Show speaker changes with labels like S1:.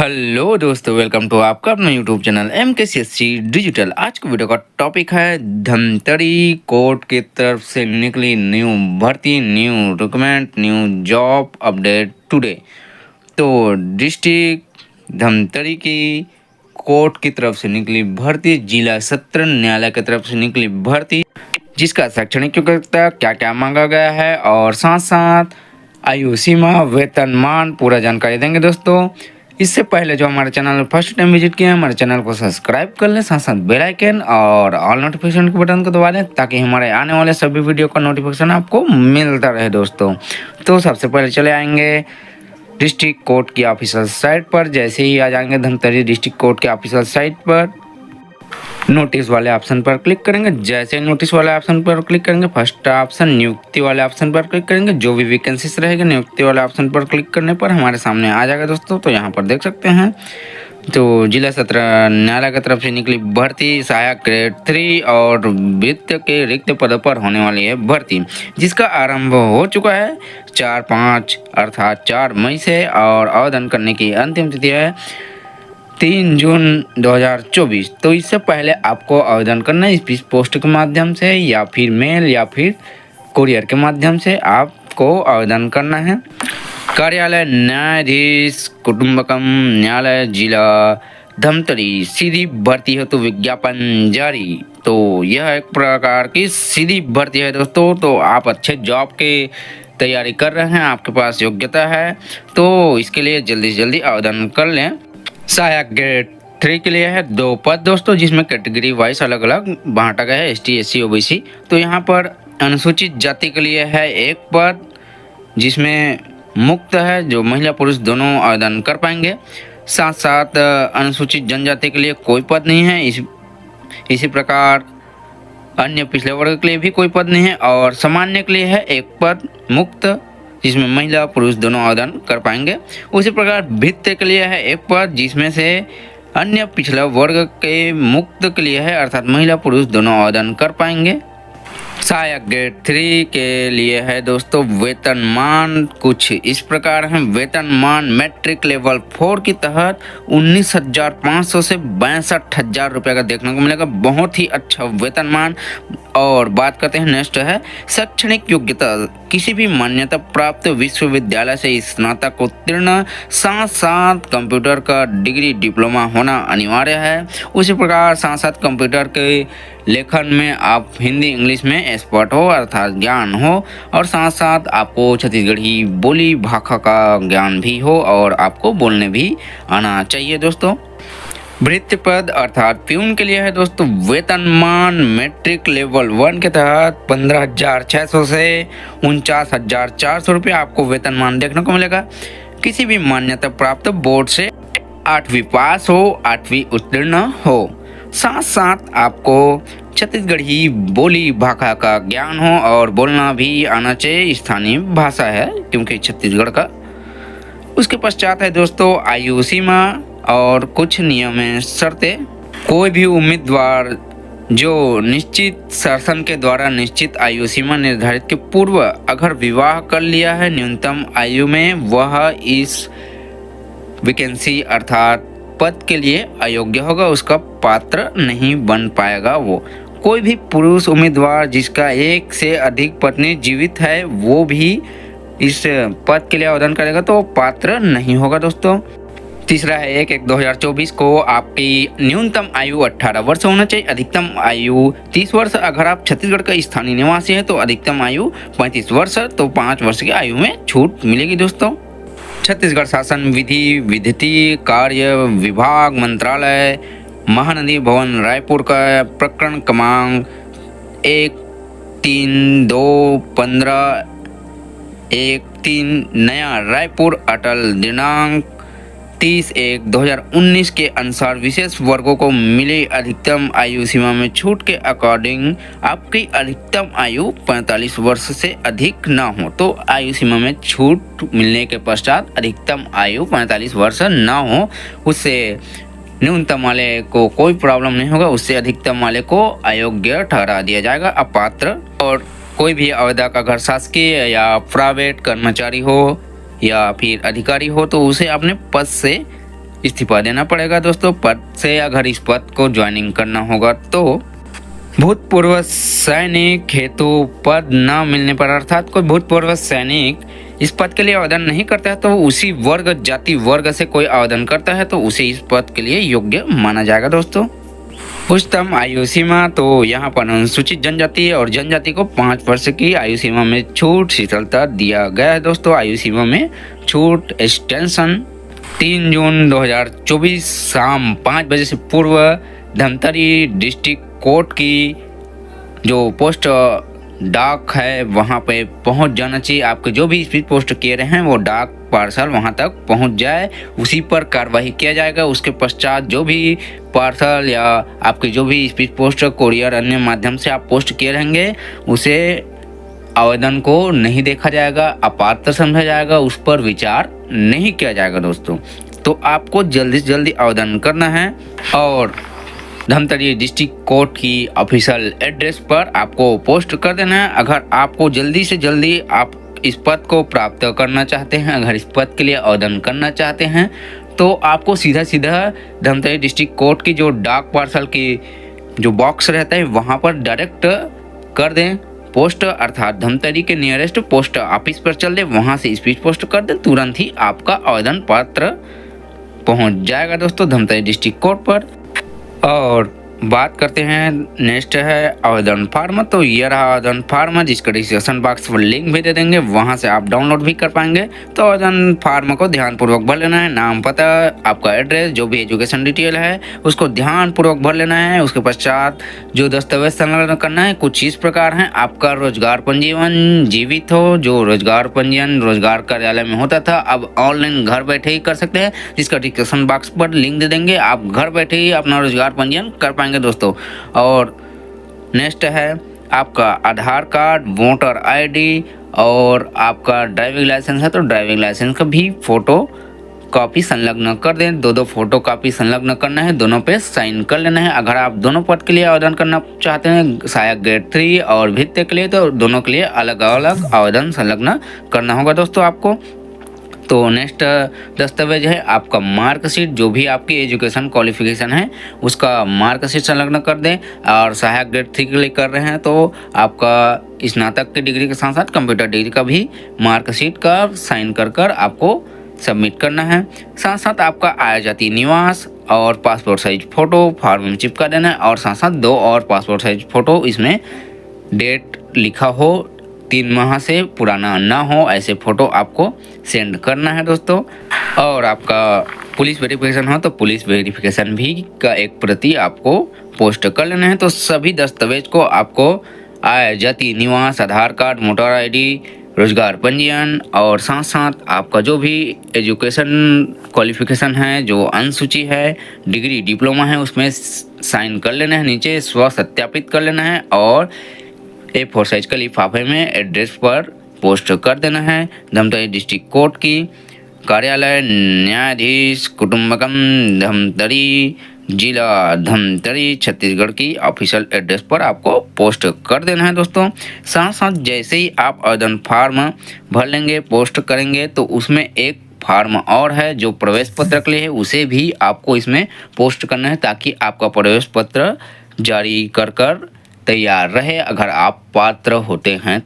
S1: Hello दोस्तों, welcome to आपका अपना यूट्यूब चैनल MKCSC डिजिटल। आज के वीडियो का टॉपिक है धमतरी कोर्ट की तरफ से निकली न्यू भर्ती, new recruitment, new job update today. तो डिस्ट्रिक्ट धमतरी की कोर्ट की तरफ से निकली भर्ती, जिला सत्र न्यायालय की तरफ से निकली भर्ती, जिसका शैक्षणिक योग्यता क्या क्या मांगा गया है और साथ साथ आयु सीमा, वेतनमान, पूरा जानकारी देंगे दोस्तों। इससे पहले जो हमारे चैनल फर्स्ट टाइम विजिट किए हैं, हमारे चैनल को सब्सक्राइब कर लें, साथ साथ बेल आइकन और ऑल नोटिफिकेशन के बटन को दबा लें ताकि हमारे आने वाले सभी वीडियो का नोटिफिकेशन आपको मिलता रहे दोस्तों। तो सबसे पहले चले आएंगे डिस्ट्रिक्ट कोर्ट की ऑफिशियल साइट पर। जैसे ही आ जाएंगे धमतरी डिस्ट्रिक्ट कोर्ट की ऑफिशियल साइट पर, नोटिस वाले ऑप्शन पर क्लिक करेंगे। जैसे नोटिस वाले ऑप्शन पर क्लिक करेंगे, फर्स्ट ऑप्शन नियुक्ति वाले ऑप्शन पर क्लिक करेंगे। जो भी वैकेंसीज रहेगी नियुक्ति वाले ऑप्शन पर क्लिक करने पर हमारे सामने आ जाएगा दोस्तों। तो यहाँ पर देख सकते हैं, तो जिला सत्र न्यायालय की तरफ से निकली भर्ती सहायक ग्रेड 3 और वित्त के रिक्त पदों पर होने वाली है भर्ती, जिसका आरंभ हो चुका है 4/5 अर्थात 4 मई से, और आवेदन करने की अंतिम तिथि है 3 जून 2024। तो इससे पहले आपको आवेदन करना है इस पोस्ट के माध्यम से या फिर मेल या फिर कुरियर के माध्यम से आपको आवेदन करना है। कार्यालय न्यायाधीश कुटुंबकम न्यायालय जिला धमतरी, सीधी भर्ती है तो विज्ञापन जारी। तो यह एक प्रकार की सीधी भर्ती है दोस्तों। तो आप अच्छे जॉब की तैयारी कर रहे हैं, आपके पास योग्यता है, तो इसके लिए जल्दी से जल्दी आवेदन कर लें। सहायक ग्रेड 3 के लिए है 2 पद दोस्तों, जिसमें कैटेगरी वाइज अलग अलग बांटा गया है, ST SC OBC। तो यहाँ पर अनुसूचित जाति के लिए है 1 पद, जिसमें मुक्त है, जो महिला पुरुष दोनों आवेदन कर पाएंगे। साथ साथ अनुसूचित जनजाति के लिए कोई पद नहीं है। इसी प्रकार अन्य पिछले वर्ग के लिए भी कोई पद नहीं है, और सामान्य के लिए है 1 पद मुक्त, जिसमें महिला पुरुष दोनों आवेदन कर पाएंगे। उसी प्रकार भित्त के लिए है 1 पद, जिसमें से अन्य पिछला वर्ग के मुक्त के लिए है, अर्थात महिला पुरुष दोनों आवेदन कर पाएंगे। सहायक ग्रेड 3 के लिए है दोस्तों वेतनमान कुछ इस प्रकार है। वेतनमान मैट्रिक लेवल 4 के तहत 19,500 से 62,000 रुपये का देखने को मिलेगा। बहुत ही अच्छा वेतनमान। और बात करते हैं, नेक्स्ट है शैक्षणिक योग्यता, किसी भी मान्यता प्राप्त विश्वविद्यालय से स्नातक उत्तीर्ण, साथ साथ कंप्यूटर का डिग्री डिप्लोमा होना अनिवार्य है। उसी प्रकार साथ साथ कंप्यूटर के लेखन में आप हिंदी इंग्लिश में एक्सपर्ट हो, अर्थात ज्ञान हो, और साथ साथ आपको छत्तीसगढ़ी बोली भाषा का ज्ञान भी हो और आपको बोलने भी आना चाहिए दोस्तों। भृत्य पद अर्थात प्यून के लिए है दोस्तों वेतनमान मैट्रिक लेवल 1 के तहत 15,600 से 49,400 रुपये आपको वेतनमान देखने को मिलेगा। किसी भी मान्यता प्राप्त बोर्ड से 8वीं पास हो, 8वीं उत्तीर्ण हो, साथ साथ आपको छत्तीसगढ़ी बोली भाषा का ज्ञान हो और बोलना भी आना चाहिए। स्थानीय भाषा है क्योंकि छत्तीसगढ़ का। उसके पश्चात है दोस्तों आयु सीमा और कुछ नियम शर्तें। कोई भी उम्मीदवार जो निश्चित शासन के द्वारा निश्चित आयु सीमा निर्धारित के पूर्व अगर विवाह कर लिया है न्यूनतम आयु में, वह इस वैकेंसी अर्थात पद के लिए अयोग्य होगा, उसका पात्र नहीं बन पाएगा वो। कोई भी पुरुष उम्मीदवार जिसका एक से अधिक पत्नी जीवित है, वो भी इस पद के लिए आवेदन करेगा तो पात्र नहीं होगा दोस्तों। तीसरा है 1/1/2024 को आपकी न्यूनतम आयु 18 वर्ष होना चाहिए, अधिकतम आयु 30 वर्ष। अगर आप छत्तीसगढ़ का स्थानीय निवासी है तो अधिकतम आयु 35 वर्ष, तो 5 वर्ष की आयु में छूट मिलेगी दोस्तों। छत्तीसगढ़ शासन विधि विधि कार्य विभाग मंत्रालय महानदी भवन रायपुर का प्रकरण क्रमांक 1321513 नया रायपुर अटल दिनांक 30/1/2019 के अनुसार विशेष वर्गों को मिली अधिकतम आयु सीमा में छूट के अकॉर्डिंग आपकी अधिकतम आयु 45 वर्ष से अधिक न हो। तो आयु सीमा में छूट मिलने के पश्चात अधिकतम आयु 45 वर्ष न हो, उससे न्यूनतम वाले को कोई प्रॉब्लम नहीं होगा, उससे अधिकतम वाले को अयोग्य ठहरा दिया जाएगा, अपात्र। और कोई भी आवेदक अगर शासकीय या प्राइवेट कर्मचारी हो या फिर अधिकारी हो तो उसे अपने पद से इस्तीफा देना पड़ेगा दोस्तों पद से। अगर इस पद को ज्वाइनिंग करना होगा तो भूतपूर्व सैनिक हेतु पद न मिलने पर, अर्थात कोई भूतपूर्व सैनिक इस पद के लिए आवेदन नहीं करता है तो उसी वर्ग जाति वर्ग से कोई आवेदन करता है तो उसे इस पद के लिए योग्य माना जाएगा दोस्तों। उच्चतम आयु सीमा, तो यहाँ पर अनुसूचित जनजाति और जनजाति को 5 वर्ष की आयु सीमा में छूट शिथिलता दिया गया है दोस्तों। आयु सीमा में छूट एक्सटेंशन 3 जून 2024 शाम 5 बजे से पूर्व धमतरी डिस्ट्रिक्ट कोर्ट की जो पोस्ट डाक है वहाँ पे पहुँच जाना चाहिए। आपके जो भी स्पीड पोस्ट किए रहे हैं वो डाक पार्सल वहाँ तक पहुँच जाए, उसी पर कार्रवाई किया जाएगा। उसके पश्चात जो भी पार्सल या आपके जो भी स्पीड पोस्ट कोरियर अन्य माध्यम से आप पोस्ट किए रहेंगे उसे आवेदन को नहीं देखा जाएगा, अपात्र समझा जाएगा, उस पर विचार नहीं किया जाएगा दोस्तों। तो आपको जल्दी से जल्दी आवेदन करना है और धमतरी डिस्ट्रिक्ट कोर्ट की ऑफिशियल एड्रेस पर आपको पोस्ट कर देना है। अगर आपको जल्दी से जल्दी आप इस पद को प्राप्त करना चाहते हैं, अगर इस पद के लिए आवेदन करना चाहते हैं तो आपको सीधा सीधा धमतरी डिस्ट्रिक्ट कोर्ट की जो डाक पार्सल की जो बॉक्स रहता है वहाँ पर डायरेक्ट कर दें पोस्ट, अर्थात धमतरी के नियरेस्ट पोस्ट ऑफिस पर चल दे, वहाँ से स्पीड पोस्ट कर दें, तुरंत ही आपका आवेदन पत्र पहुँच जाएगा दोस्तों धमतरी डिस्ट्रिक्ट कोर्ट पर। और बात करते हैं नेक्स्ट है आवेदन फार्म। तो ये रहा आवेदन फार्म जिसका डिस्क्रिप्शन बॉक्स पर लिंक भी दे देंगे, वहां से आप डाउनलोड भी कर पाएंगे। तो आवेदन फार्म को ध्यानपूर्वक भर लेना है, नाम पता आपका एड्रेस जो भी एजुकेशन डिटेल है उसको ध्यानपूर्वक भर लेना है। उसके पश्चात जो दस्तावेज संलग्न करना है कुछ इस प्रकार है। आपका रोजगार पंजीयन जीवित हो, जो रोजगार पंजीयन रोजगार कार्यालय में होता था अब ऑनलाइन घर बैठे ही कर सकते हैं, जिसका डिस्क्रिप्शन बॉक्स पर लिंक दे देंगे। आप घर बैठे ही अपना रोजगार पंजीयन कर पाएंगे दोस्तों। और नेक्स्ट है आपका आधार कार्ड, वोटर आईडी और आपका ड्राइविंग लाइसेंस है तो ड्राइविंग लाइसेंस का भी फोटो कॉपी संलग्न कर दें। दो फोटो कॉपी संलग्न करना है, दोनों पे साइन कर लेना है। अगर आप दोनों पद के लिए आवेदन करना चाहते हैं सहायक ग्रेड 3 और भित्य के लिए तो दोनों के लिए अलग अलग आवेदन संलग्न करना होगा दोस्तों आपको। तो नेक्स्ट दस्तावेज है आपका मार्कशीट, जो भी आपकी एजुकेशन क्वालिफिकेशन है उसका मार्कशीट संलग्न कर दें। और सहायक ग्रेड 3 के लिए कर रहे हैं तो आपका स्नातक की डिग्री के साथ साथ कंप्यूटर डिग्री का भी मार्कशीट का साइन कर आपको सबमिट करना है। साथ साथ आपका आय जाति निवास और पासपोर्ट साइज फ़ोटो फॉर्म में चिपका देना है और साथ साथ 2 और पासपोर्ट साइज फ़ोटो, इसमें डेट लिखा हो 3 माह से पुराना ना हो ऐसे फ़ोटो आपको सेंड करना है दोस्तों। और आपका पुलिस वेरिफिकेशन हो तो पुलिस वेरिफिकेशन भी का एक प्रति आपको पोस्ट कर लेना है। तो सभी दस्तावेज को आपको आय जाति निवास, आधार कार्ड, वोटर आईडी, रोजगार पंजीयन और साथ साथ आपका जो भी एजुकेशन क्वालिफिकेशन है, जो अनुसूची है, डिग्री डिप्लोमा है उसमें साइन कर लेना है, नीचे स्व सत्यापित कर लेना है और A4 साइज का लिफाफे में एड्रेस पर पोस्ट कर देना है। धमतरी डिस्ट्रिक्ट कोर्ट की कार्यालय न्यायाधीश कुटुंबकम धमतरी जिला धमतरी छत्तीसगढ़ की ऑफिशियल एड्रेस पर आपको पोस्ट कर देना है दोस्तों। साथ साथ जैसे ही आप आवेदन फार्म भर लेंगे पोस्ट करेंगे तो उसमें एक फार्म और है जो प्रवेश पत्र के लिए है, उसे भी आपको इसमें पोस्ट करना है ताकि आपका प्रवेश पत्र जारी कर तैयार रहे अगर आप पात्र होते हैं